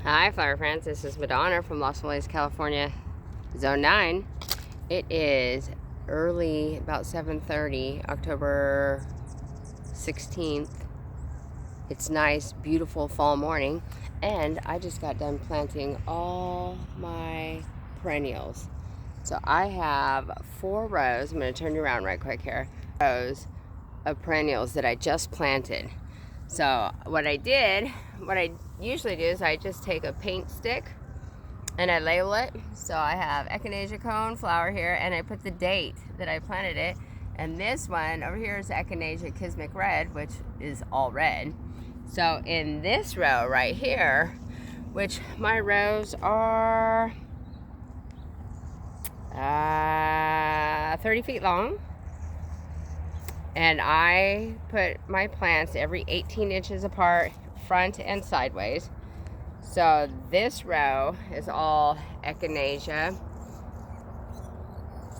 Hi flower friends, this is Madonna from Los Feliz, California, Zone 9. It is early, about 7:30, October 16th. It's nice, beautiful fall morning, and I just got done planting all my perennials. So I have 4 rows, I'm going to turn you around right quick here, rows of perennials that I just planted. So what I usually do is I just take a paint stick and I label it. So I have Echinacea cone flower here, and I put the date that I planted it. And this one over here is Echinacea Kismic Red, which is all red. So in this row right here, which my rows are 30 feet long, and I put my plants every 18 inches apart, front and sideways. So this row is all Echinacea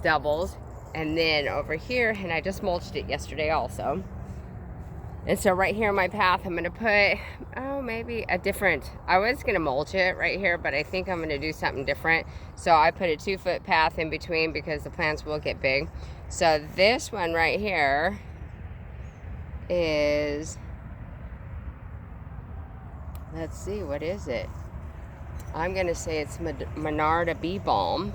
doubles, and then over here, and I just mulched it yesterday also. And so right here in my path, I'm gonna put, maybe a different, I was gonna mulch it right here, but I think I'm gonna do something different. So I put a 2-foot path in between because the plants will get big. So this one right here is, let's see, what is it? I'm gonna say it's Monarda Bee Balm,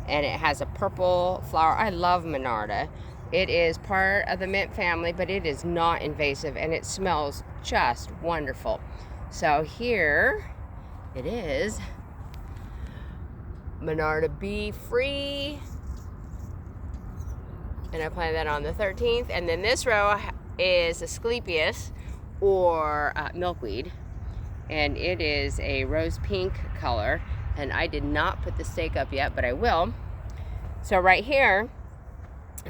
and it has a purple flower. I love Monarda. It is part of the mint family, but it is not invasive, and it smells just wonderful. So here it is, Monarda Bee Free, and I planted that on the 13th. And then this row is Asclepias, or milkweed, and it is a rose pink color, and I did not put the stake up yet, but I will. So right here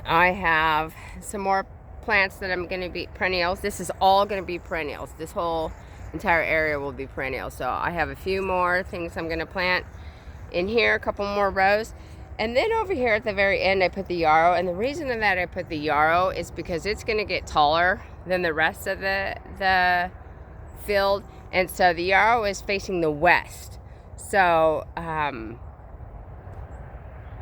I have some more plants that I'm going to be perennials. This is all going to be perennials. This whole entire area will be perennials. So I have a few more things I'm going to plant in here, a couple more rows. And then over here at the very end, I put the yarrow. And the reason that I put the yarrow is because it's going to get taller than the rest of the field. And so the yarrow is facing the west. So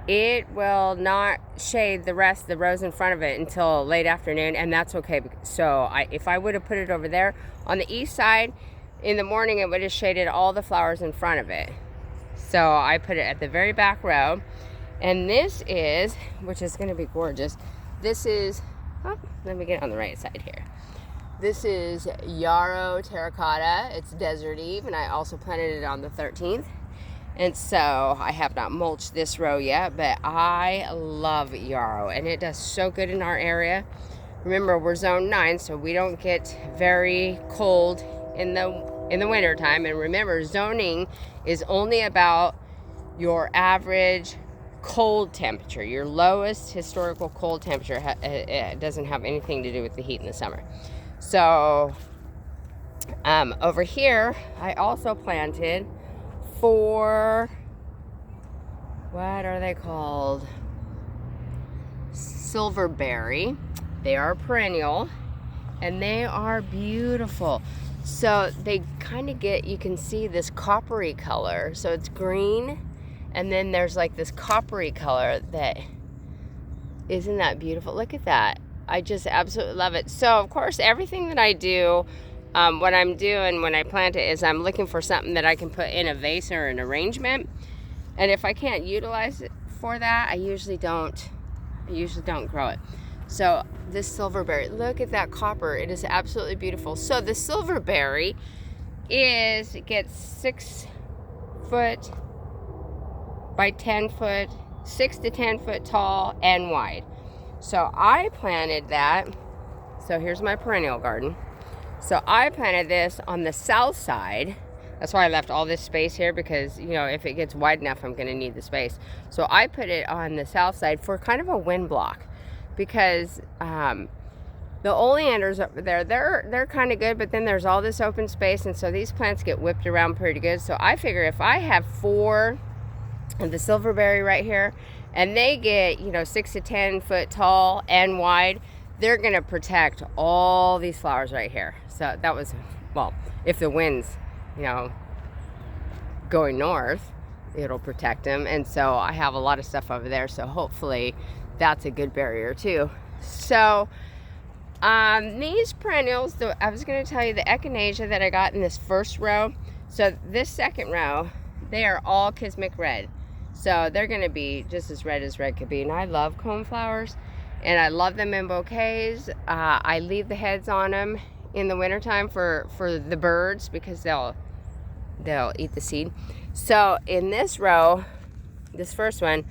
it will not shade the rest of the rows in front of it until late afternoon, and that's okay. So if I would have put it over there on the east side in the morning, it would have shaded all the flowers in front of it. So I put it at the very back row. And this is, which is going to be gorgeous, this is, let me get on the right side here. This is Yarrow Terracotta. It's Desert Eve, and I also planted it on the 13th. And so I have not mulched this row yet, but I love yarrow, and it does so good in our area. Remember, we're zone 9, so we don't get very cold in the winter time. And remember, zoning is only about your average cold temperature. Your lowest historical cold temperature it doesn't have anything to do with the heat in the summer. So over here, I also planted 4, what are they called? Silverberry. They are perennial, and they are beautiful. So they kind of get, you can see this coppery color. So it's green, and then there's like this coppery color that, isn't that beautiful? Look at that. I just absolutely love it. So of course, everything that I do, what I'm doing when I plant it is I'm looking for something that I can put in a vase or an arrangement. And if I can't utilize it for that, I usually don't grow it. So this silverberry, look at that copper. It is absolutely beautiful. So the silverberry gets 6 foot by 10 foot, 6 to 10 foot tall and wide. So I planted that. So here's my perennial garden. So I planted this on the south side. That's why I left all this space here, because, you know, if it gets wide enough, I'm going to need the space. So I put it on the south side for kind of a wind block, because the oleanders over there, they're kind of good, but then there's all this open space, and so these plants get whipped around pretty good. So I figure if I have 4 of the silverberry right here, and they get, 6 to 10 foot tall and wide, they're going to protect all these flowers right here. So that was, well, if the winds, going north, it'll protect them. And so I have a lot of stuff over there, so hopefully that's a good barrier too. So these perennials, I was going to tell you the echinacea that I got in this first row. So this second row, they are all Kismic red. So they're going to be just as red could be. And I love coneflowers, and I love them in bouquets. I leave the heads on them in the wintertime for the birds, because they'll eat the seed. So in this row, this first one,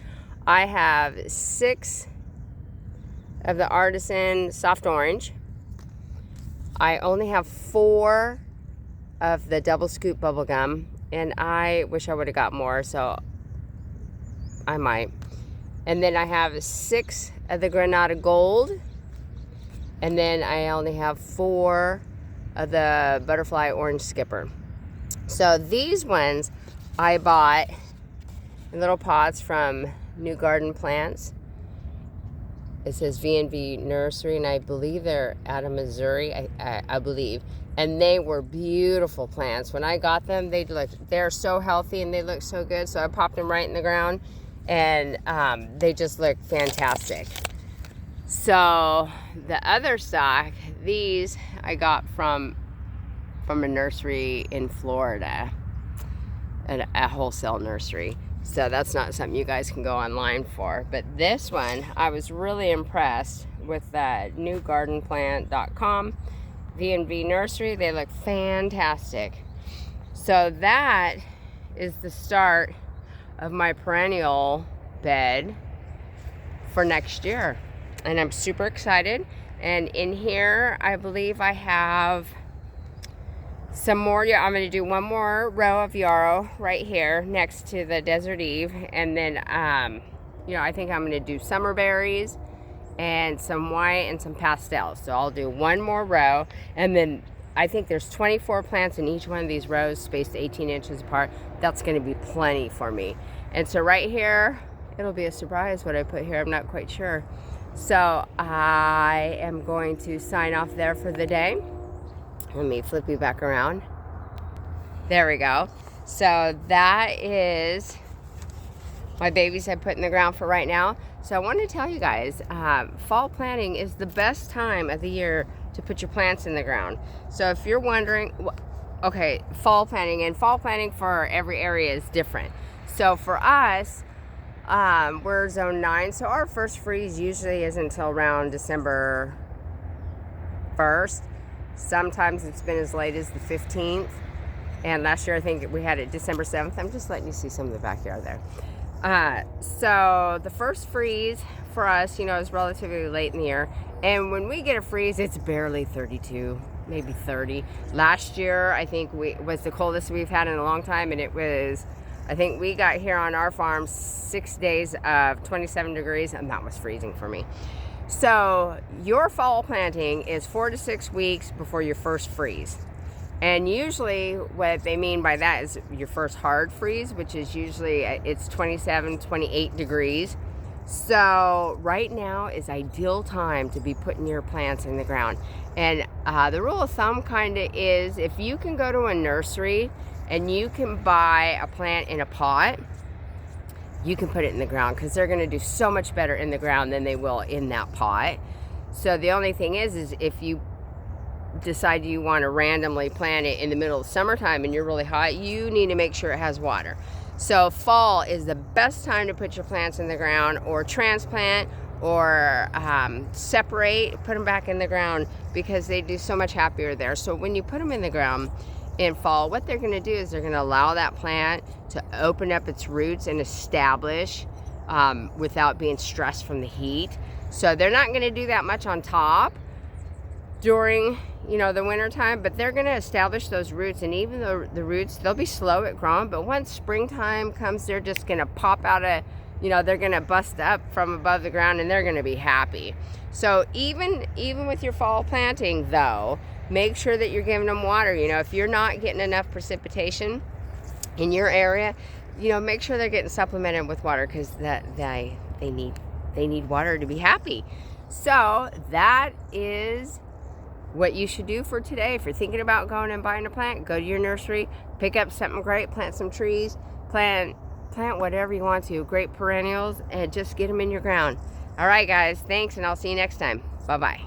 I have 6 of the Artisan Soft Orange. I only have 4 of the Double Scoop Bubblegum, and I wish I would have got more, so I might. And then I have 6 of the Granada Gold, and then I only have 4 of the Butterfly Orange Skipper. So these ones I bought in little pots from New Garden Plants. It says V&V Nursery, and I believe they're out of Missouri, I believe. And they were beautiful plants. When I got them, they're so healthy and they look so good. So I popped them right in the ground, and they just look fantastic. So the other stock, these I got from a nursery in Florida, a wholesale nursery. So that's not something you guys can go online for. But this one, I was really impressed with newgardenplant.com, V&V Nursery. They look fantastic. So that is the start of my perennial bed for next year. And I'm super excited. And in here, I believe I have some more. I'm going to do one more row of yarrow right here next to the Desert Eve, and then I think I'm going to do summer berries and some white and some pastels. So I'll do one more row, and then I think there's 24 plants in each one of these rows, spaced 18 inches apart. That's going to be plenty for me. And so right here, it'll be a surprise what I put here. I'm not quite sure. So I am going to sign off there for the day. Let me flip you back around. There we go. So that is my babies I put in the ground for right now. So I want to tell you guys, fall planting is the best time of the year to put your plants in the ground. So if you're wondering, okay, fall planting for every area is different. So for us, we're zone 9, so our first freeze usually isn't until around December 1st. Sometimes it's been as late as the 15th. And last year I think we had it December 7th. I'm just letting you see some of the backyard there. So the first freeze for us, is relatively late in the year. And when we get a freeze, it's barely 32, maybe 30. Last year, I think was the coldest we've had in a long time. And it was, I think we got here on our farm 6 days of 27 degrees, and that was freezing for me. So your fall planting is 4 to 6 weeks before your first freeze. And usually what they mean by that is your first hard freeze, which is usually it's 27, 28 degrees. So right now is ideal time to be putting your plants in the ground. And the rule of thumb kind of is, if you can go to a nursery and you can buy a plant in a pot, you can put it in the ground, because they're going to do so much better in the ground than they will in that pot. So the only thing is if you decide you want to randomly plant it in the middle of summertime and you're really hot, you need to make sure it has water. So fall is the best time to put your plants in the ground, or transplant, or separate, put them back in the ground, because they do so much happier there. So when you put them in the ground in fall, what they're going to do is they're going to allow that plant to open up its roots and establish without being stressed from the heat. So they're not going to do that much on top during the winter time, but they're going to establish those roots. And even though the roots, they'll be slow at growing, but once springtime comes, they're just going to pop out of, they're going to bust up from above the ground, and they're going to be happy. So even with your fall planting though, make sure that you're giving them water. If you're not getting enough precipitation in your area, make sure they're getting supplemented with water, because they need water to be happy. So that is what you should do for today. If you're thinking about going and buying a plant, go to your nursery, Pick up something great, plant some trees, plant whatever you want to, great perennials, and just get them in your ground. All right, guys, thanks, and I'll see you next time. Bye-bye.